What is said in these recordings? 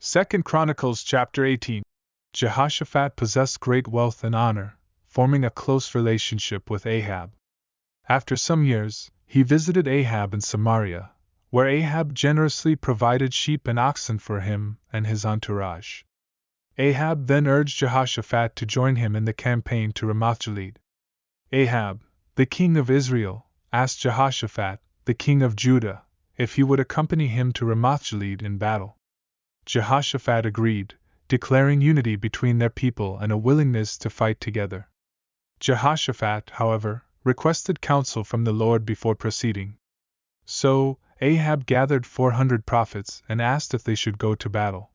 2 Chronicles Chapter 18. Jehoshaphat possessed great wealth and honor, forming a close relationship with Ahab. After some years, he visited Ahab in Samaria, where Ahab generously provided sheep and oxen for him and his entourage. Ahab then urged Jehoshaphat to join him in the campaign to Ramothgilead. Ahab, the king of Israel, asked Jehoshaphat, the king of Judah, if he would accompany him to Ramothgilead in battle. Jehoshaphat agreed, declaring unity between their people and a willingness to fight together. Jehoshaphat, however, requested counsel from the Lord before proceeding. So, Ahab gathered 400 prophets and asked if they should go to battle.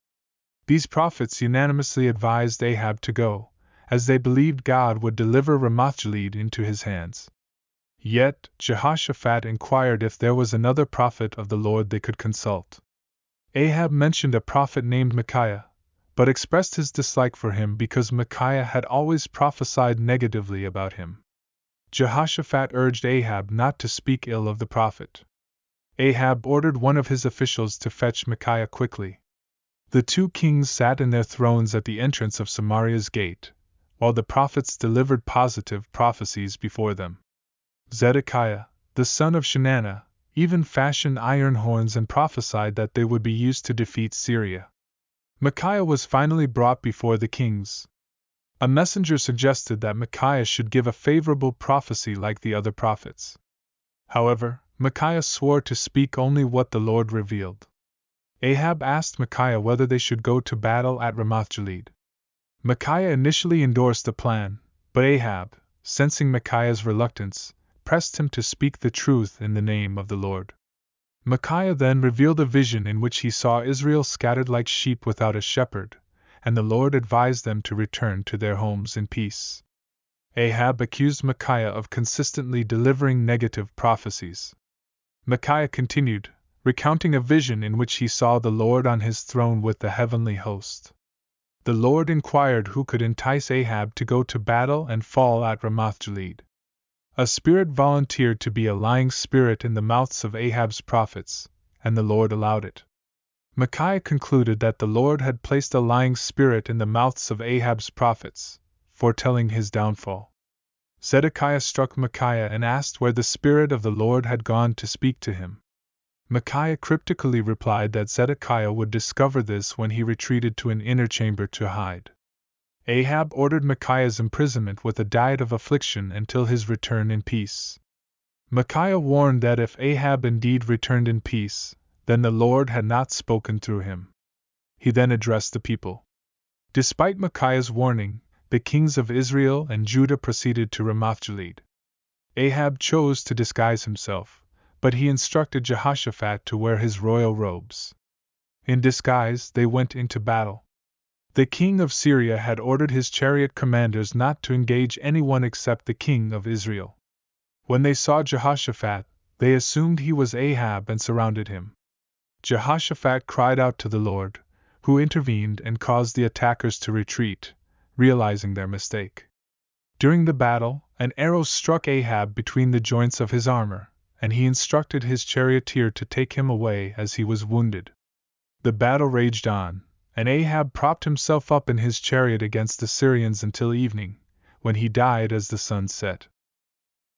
These prophets unanimously advised Ahab to go, as they believed God would deliver Ramothgilead into his hands. Yet, Jehoshaphat inquired if there was another prophet of the Lord they could consult. Ahab mentioned a prophet named Micaiah, but expressed his dislike for him because Micaiah had always prophesied negatively about him. Jehoshaphat urged Ahab not to speak ill of the prophet. Ahab ordered one of his officials to fetch Micaiah quickly. The two kings sat in their thrones at the entrance of Samaria's gate, while the prophets delivered positive prophecies before them. Zedekiah, the son of Chenaanah, even fashioned iron horns and prophesied that they would be used to defeat Syria. Micaiah was finally brought before the kings. A messenger suggested that Micaiah should give a favorable prophecy like the other prophets. However, Micaiah swore to speak only what the Lord revealed. Ahab asked Micaiah whether they should go to battle at Ramothgilead. Micaiah initially endorsed the plan, but Ahab, sensing Micaiah's reluctance, pressed him to speak the truth in the name of the Lord. Micaiah then revealed a vision in which he saw Israel scattered like sheep without a shepherd, and the Lord advised them to return to their homes in peace. Ahab accused Micaiah of consistently delivering negative prophecies. Micaiah continued, recounting a vision in which he saw the Lord on his throne with the heavenly host. The Lord inquired who could entice Ahab to go to battle and fall at Ramothgilead. A spirit volunteered to be a lying spirit in the mouths of Ahab's prophets, and the Lord allowed it. Micaiah concluded that the Lord had placed a lying spirit in the mouths of Ahab's prophets, foretelling his downfall. Zedekiah struck Micaiah and asked where the Spirit of the Lord had gone to speak to him. Micaiah cryptically replied that Zedekiah would discover this when he retreated to an inner chamber to hide. Ahab ordered Micaiah's imprisonment with a diet of affliction until his return in peace. Micaiah warned that if Ahab indeed returned in peace, then the Lord had not spoken through him. He then addressed the people. Despite Micaiah's warning, the kings of Israel and Judah proceeded to Ramothgilead. Ahab chose to disguise himself, but he instructed Jehoshaphat to wear his royal robes. In disguise, they went into battle. The king of Syria had ordered his chariot commanders not to engage anyone except the king of Israel. When they saw Jehoshaphat, they assumed he was Ahab and surrounded him. Jehoshaphat cried out to the Lord, who intervened and caused the attackers to retreat, realizing their mistake. During the battle, an arrow struck Ahab between the joints of his armor, and he instructed his charioteer to take him away as he was wounded. The battle raged on, and Ahab propped himself up in his chariot against the Syrians until evening, when he died as the sun set.